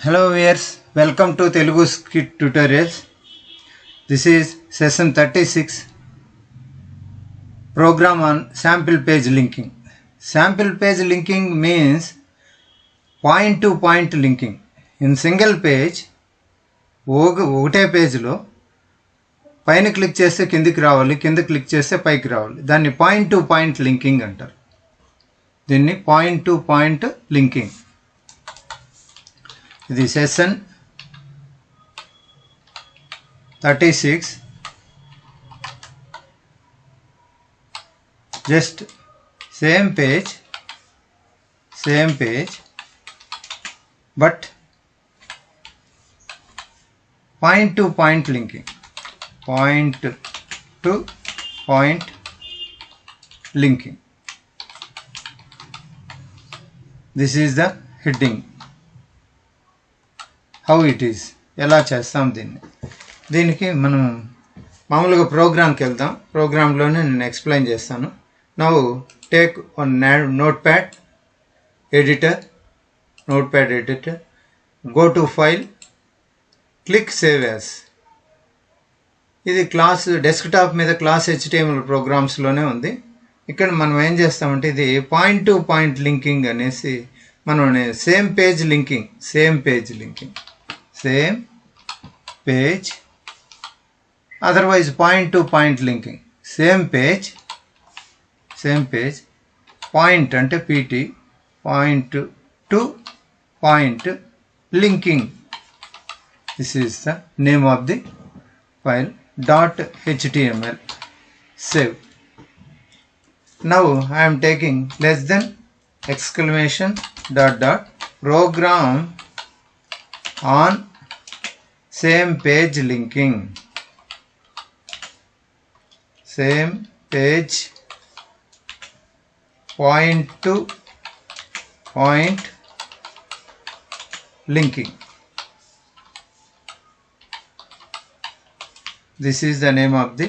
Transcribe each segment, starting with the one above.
Hello viewers, welcome to Telugu Scit tutorials. This is session 36 program on sample page linking. Sample page linking means point to point linking. In single page, ఒకటే పేజ్లో పైన click చేస్తే కిందికి రావాలి, కింద click చేస్తే పైకి రావాలి. దాన్ని పాయింట్ టు పాయింట్ లింకింగ్ అంటారు. దీన్ని పాయింట్ టు పాయింట్ లింకింగ్. ఇది session 36. Just same page but point to point linking. Point to point linking. This is the heading. How it is, ఎలా చేస్తాం దీనికి మనం మామూలుగా ప్రోగ్రామ్కి వెళ్దాం. ప్రోగ్రాంలోనే నేను ఎక్స్ప్లెయిన్ చేస్తాను. Now take one notepad editor, go to file, click save as. ఇది క్లాస్ డెస్క్టాప్ మీద క్లాస్ HTML ప్రోగ్రామ్స్లోనే ఉంది. ఇక్కడ మనం ఏం చేస్తామంటే ఇది పాయింట్ టు పాయింట్ లింకింగ్ అనేసి మనం same page otherwise point to point linking. Same page point ante pt, point to point linking. This is the name of the file .html. Save. Now I am taking less than exclamation ... program on same page linking. Same page point to point linking. This is the name of the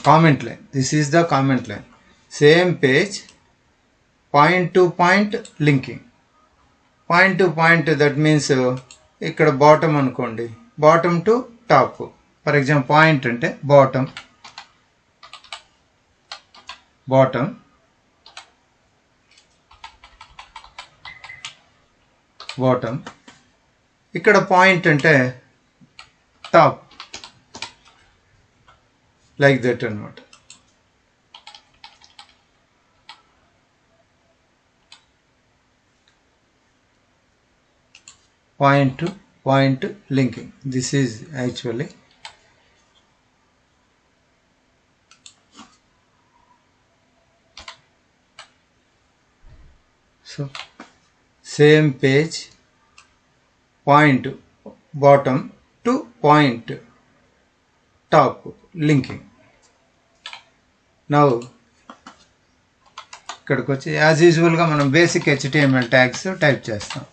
comment line. This is the comment line. Same page point to point linking. Point to point, that means ఇక్కడ bottom అనుకోండి, bottom to top. For example point అంటే bottom, ఇక్కడ point అంటే top, like that అన్నమాట. Point to point linking. This is actually so same page point bottom to point top linking. Now ఇక్కడికి వచ్చి as యూజువల్గా మనం బేసిక్ HTML ట్యాగ్స్ టైప్ చేస్తాం.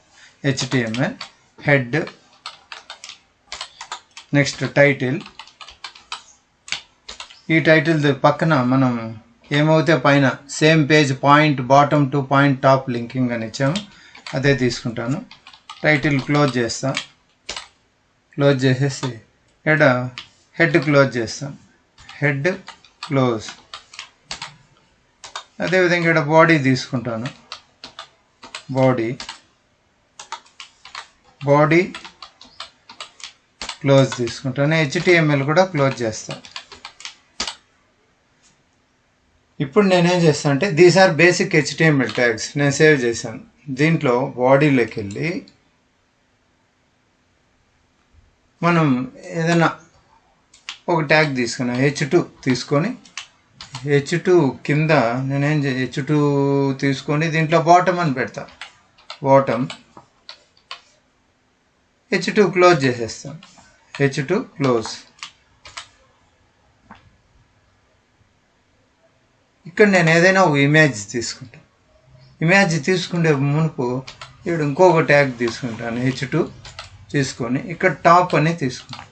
HTML head, next title. ఈ title పక్కన మనం ఏమవుతే పైన same page point bottom to point top linking అని ఇచ్చాము, అదే తీసుకుంటాను. టైటిల్ క్లోజ్ చేస్తాం, క్లోజ్ చేసేసి హెడ్ క్లోజ్ చేస్తాం, హెడ్ క్లోజ్. అదేవిధంగా ఇక్కడ బాడీ తీసుకుంటాను, బాడీ క్లోజ్ తీసుకుంటాను. HTML కూడా క్లోజ్ చేస్తాను. ఇప్పుడు నేనేం చేస్తాను అంటే these are basic HTML tags నేను సేవ్ చేశాను. దీంట్లో బాడీలోకి వెళ్ళి మనం ఏదైనా ఒక ట్యాగ్ తీసుకున్నా, H2 తీసుకొని, H2 కింద నేనేం H2 తీసుకొని దీంట్లో బాటమ్ అని పెడతా. బాటమ్ H2 క్లోజ్ చేసేస్తాను. H2 close. ఇక్కడ నేను ఏదైనా ఒక ఇమేజ్ తీసుకుంటాను. ఇమేజ్ తీసుకుంటే మునుపు ఇక్కడ ఇంకొక ట్యాగ్ తీసుకుంటాను. H2 తీసుకొని ఇక్కడ టాప్ అని తీసుకుంటాను.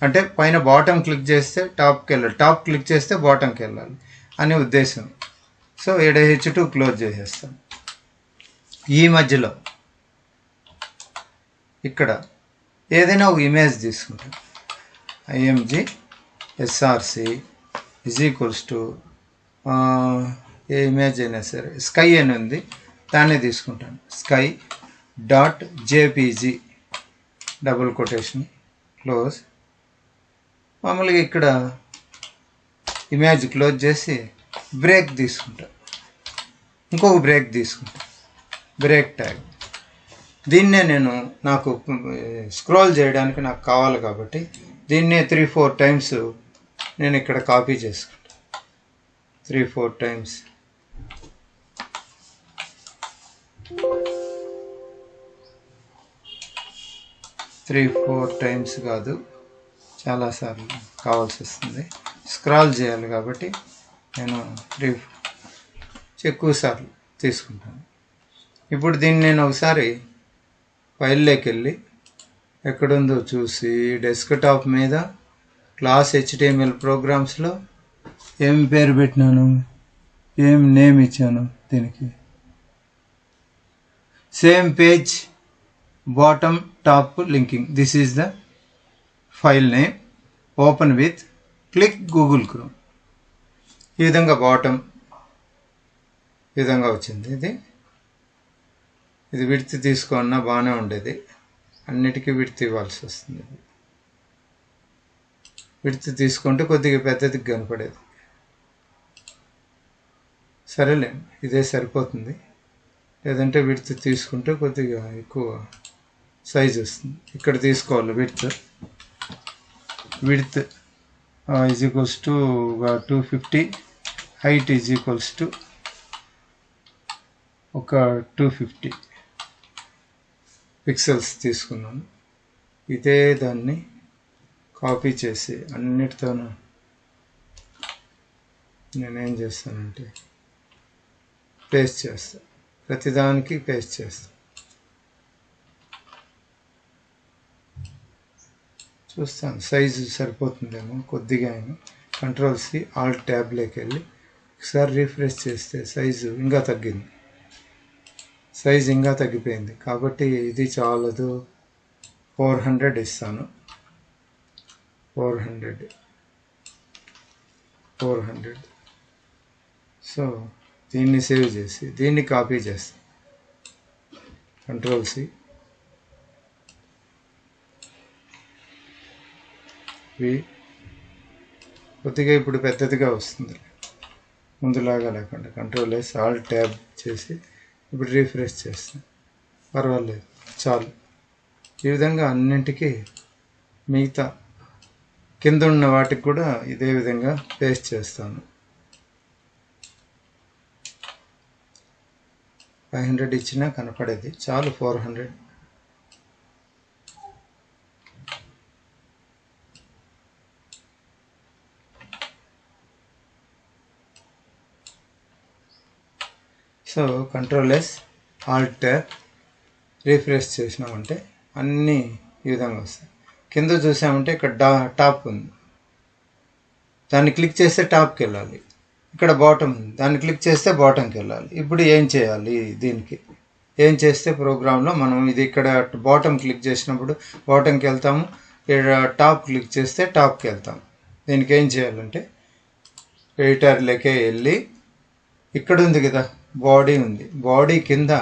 అంటే పైన బాటమ్ క్లిక్ చేస్తే టాప్కి వెళ్ళాలి, టాప్ క్లిక్ చేస్తే బాటమ్కి వెళ్ళాలి అనే ఉద్దేశం. సో ఇక్కడ H2 క్లోజ్ చేసేస్తాను. ఈ మధ్యలో ఇక్కడ ఏదైనా ఒక ఇమేజ్ తీసుకుంటాను. IMG SRC is equals to A image అయినా సరే స్కై అని ఉంది, దాన్ని తీసుకుంటాను. Sky dot JPG double quotation close. మామూలుగా ఇక్కడ ఇమేజ్ క్లోజ్ చేసి బ్రేక్ తీసుకుంటా, ఇంకొక బ్రేక్ తీసుకుంటా, బ్రేక్ ట్యాగ్. దీన్నే నేను నాకు స్క్రోల్ చేయడానికి నాకు కావాలి కాబట్టి దీన్నే 3-4 టైమ్స్ నేను ఇక్కడ కాపీ చేసుకుంటా. 3-4 టైమ్స్. కాదు, చాలాసార్లు కావాల్సి వస్తుంది. స్క్రాల్ చేయాలి కాబట్టి నేను ఎక్కువ సార్లు తీసుకుంటాను. ఇప్పుడు దీన్ని నేను ఒకసారి ఫైల్లోకి వెళ్ళి ఎక్కడుందో చూసి డెస్క్టాప్ మీద క్లాస్ HTML ప్రోగ్రామ్స్లో ఏం పేరు పెట్టినాను, ఏం నేమ్ ఇచ్చాను దీనికి, same page bottom top linking, this is the file name. Open with click Google chrome. ఈ విధంగా బాటమ్ ఈ విధంగా వచ్చింది. ఇది విడ్త్ తీసుకున్నా బాగానే ఉండేది, అన్నిటికీ విడ్త్ ఇవ్వాల్సి వస్తుంది. విడ్త్ తీసుకుంటే కొద్దిగా పెద్దదిగా కనపడేది. సరేలే, ఇదే సరిపోతుంది. లేదంటే విడ్త్ తీసుకుంటే కొద్దిగా ఎక్కువ సైజ్ వస్తుంది. ఇక్కడ తీసుకోవాలి width is equals to 250, height is equals to ఒక 250 పిక్సెల్స్ తీసుకున్నాను. ఇదే దాన్ని కాపీ చేసి అన్నిటితోనూ నేనేం చేస్తానంటే పేస్ట్ చేస్తాను, ప్రతిదానికి పేస్ట్ చేస్తాను. చూస్తాను సైజు సరిపోతుందేమో కొద్దిగా అయినా. Ctrl+C Alt ట్యాబ్లోకి వెళ్ళి ఒకసారి రిఫ్రెష్ చేస్తే సైజు ఇంకా తగ్గింది, సైజు ఇంకా తగ్గిపోయింది. కాబట్టి ఇది చాలదు, 400 ఇస్తాను. 400. సో దీన్ని సేవ్ చేసి దీన్ని కాపీ చేస్తాను. Ctrl+C కొద్దిగా ఇప్పుడు పెద్దదిగా వస్తుంది, ముందులాగా లేకుండా. Ctrl+S Alt ట్యాబ్ చేసి ఇప్పుడు రిఫ్రెష్ చేస్తాను. పర్వాలేదు, చాలు. ఈ విధంగా అన్నింటికి మిగతా కింద ఉన్న వాటికి కూడా ఇదే విధంగా పేస్ట్ చేస్తాను. 500 ఇచ్చినా కనపడేది, చాలు. 400. So Ctrl+S Alt tab refresh చేసినామంటే అన్నీ ఈ విధంగా వస్తాయి. కింద చూసామంటే ఇక్కడ టాప్ ఉంది, దాన్ని క్లిక్ చేస్తే టాప్కి వెళ్ళాలి. ఇక్కడ బాటమ్ ఉంది, దాన్ని క్లిక్ చేస్తే బాటంకి వెళ్ళాలి. ఇప్పుడు ఏం చేయాలి, దీనికి ఏం చేస్తే ప్రోగ్రాంలో మనం ఇది ఇక్కడ బాటమ్ క్లిక్ చేసినప్పుడు బాటంకి వెళ్తాము, ఇక్కడ టాప్ క్లిక్ చేస్తే టాప్కి వెళ్తాము. దీనికి ఏం చేయాలంటే ఎడిటర్లోకే వెళ్ళి ఇక్కడ ఉంది కదా బాడీ ఉంది, బాడీ కింద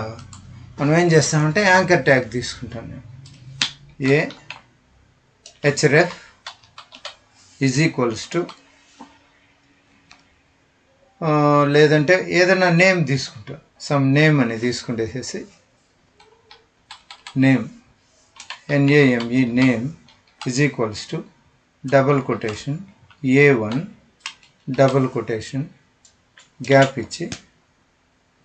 మనం ఏం చేస్తామంటే యాంకర్ ట్యాగ్ తీసుకుంటాను నేను. href ఈజ్ ఈక్వల్స్ టు లేదంటే ఏదైనా నేమ్ తీసుకుంటా, సమ్ నేమ్ అని తీసుకుంటేసేసి name NAME name is equals to double quotation A1 double quotation gap ఇచ్చి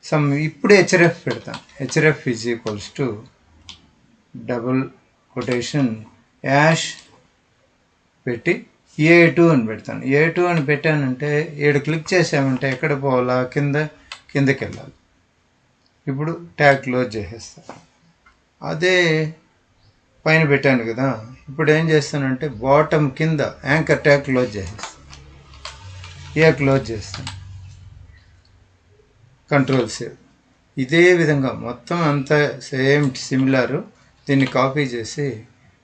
సమ్ ఇప్పుడు href పెడతాను. href is equals to double quotation hash పెట్టి A2 అని పెడతాను. A2 అని పెట్టానంటే 7 క్లిక్ చేసామంటే ఎక్కడ పోవాలా, కిందకి వెళ్ళాలి. ఇప్పుడు ట్యాగ్ క్లోజ్ చేసేస్తాను. అదే పైన పెట్టాను కదా, ఇప్పుడు ఏం చేస్తానంటే బాటమ్ కింద యాంకర్ ట్యాగ్ క్లోజ్ చేసేస్తాను. క్లోజ్ చేస్తాను. Ctrl+C. ఇదే విధంగా మొత్తం అంతా సేమ్ సిమిలర్ దీన్ని కాపీ చేసి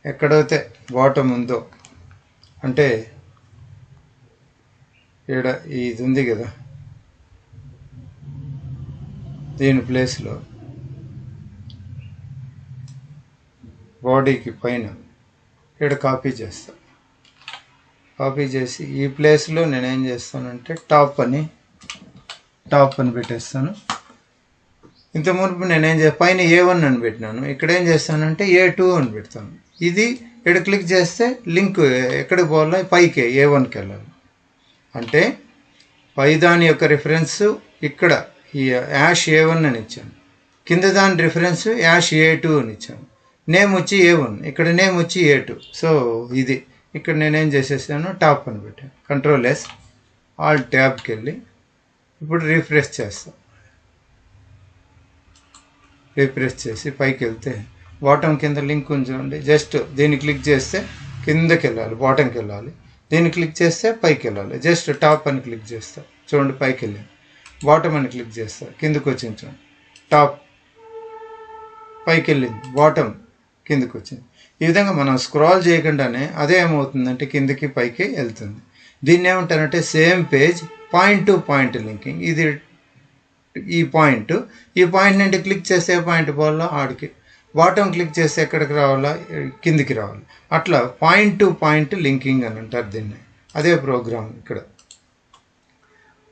ఎక్కడైతే బాటమ్ ఉందో అంటే ఇక్కడ ఇది ఉంది కదా దీని ప్లేస్లో బాడీకి పైన ఇక్కడ కాపీ చేస్తా. కాపీ చేసి ఈ ప్లేస్లో నేనేం చేస్తానంటే టాప్ అని పెట్టేస్తాను. ఇంత మునుపు నేనేం పైన A1 అని పెట్టినాను, ఇక్కడ ఏం చేస్తానంటే A2 అని పెడతాను. ఇది ఇక్కడ క్లిక్ చేస్తే లింక్ ఎక్కడికి పోవాలో పైకి A1కి వెళ్ళాలి. అంటే పై దాని యొక్క రిఫరెన్స్ ఇక్కడ ఈ #A1 అని ఇచ్చాను, కింద దాని రిఫరెన్స్ #A2 అని ఇచ్చాను, నేమ్ వచ్చి A1, ఇక్కడ నేమ్ వచ్చి A2. సో ఇది ఇక్కడ నేనేం చేసేసాను టాప్ అని పెట్టాను. Ctrl+S Alt ట్యాబ్కి వెళ్ళి ఇప్పుడు రిఫ్రెష్ చేస్తాను. రిఫ్రెష్ చేసి పైకి వెళ్తే బాటమ్ కింద లింక్ ఉంచండి. జస్ట్ దీన్ని క్లిక్ చేస్తే కిందకి వెళ్ళాలి, బాటంకి వెళ్ళాలి. దీన్ని క్లిక్ చేస్తే పైకి వెళ్ళాలి. జస్ట్ టాప్ అని క్లిక్ చేస్తా, చూడండి పైకి వెళ్ళింది. బాటమ్ అని క్లిక్ చేస్తా, కిందకు వచ్చింది చూడండి. టాప్ పైకి వెళ్ళింది, బాటమ్ కిందకు వచ్చింది. ఈ విధంగా మనం స్క్రాల్ చేయకుండానే అదే ఏమవుతుందంటే కిందకి పైకి వెళ్తుంది. దీన్ని ఏమంటారంటే same page point to point linking. ఇది ఈ పాయింట్ నుండి క్లిక్ చేస్తే పాయింట్ పోవాలా ఆడికి, బాటమ్ క్లిక్ చేస్తే ఎక్కడికి రావాలా కిందికి రావాలి. అట్లా పాయింట్ టు పాయింట్ లింకింగ్ అని అంటారు దీన్ని. అదే ప్రోగ్రామ్ ఇక్కడ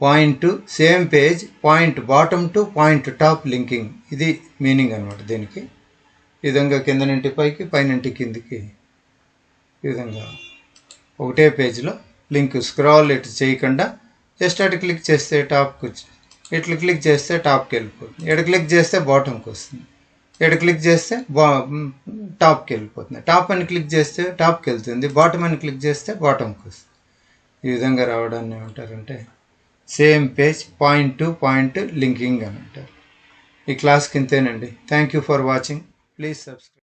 point to same page point bottom to point top linking. ఇది మీనింగ్ అనమాట దీనికి. ఈ విధంగా కింద నుండి పైకి పైనుంటి కిందికి ఈ విధంగా ఒకటే పేజ్లో లింక్ స్క్రాల్ ఇటు చేయకుండా జస్ట్ అటు క్లిక్ చేస్తే టాప్కి వచ్చి ఇట్లా క్లిక్ చేస్తే టాప్కి వెళ్ళిపోతుంది. ఎడ క్లిక్ చేస్తే బాటంకి వస్తుంది, ఎడ క్లిక్ చేస్తే టాప్కి వెళ్ళిపోతుంది. టాప్ అని క్లిక్ చేస్తే టాప్కి వెళ్తుంది, బాటమ్ అని క్లిక్ చేస్తే బాటంకి వస్తుంది. ఈ విధంగా రావడాన్ని ఏమంటారంటే same page point to point linking అని అంటారు. ఈ క్లాస్కి ఇంతేనండి. Thank you for watching. Please subscribe.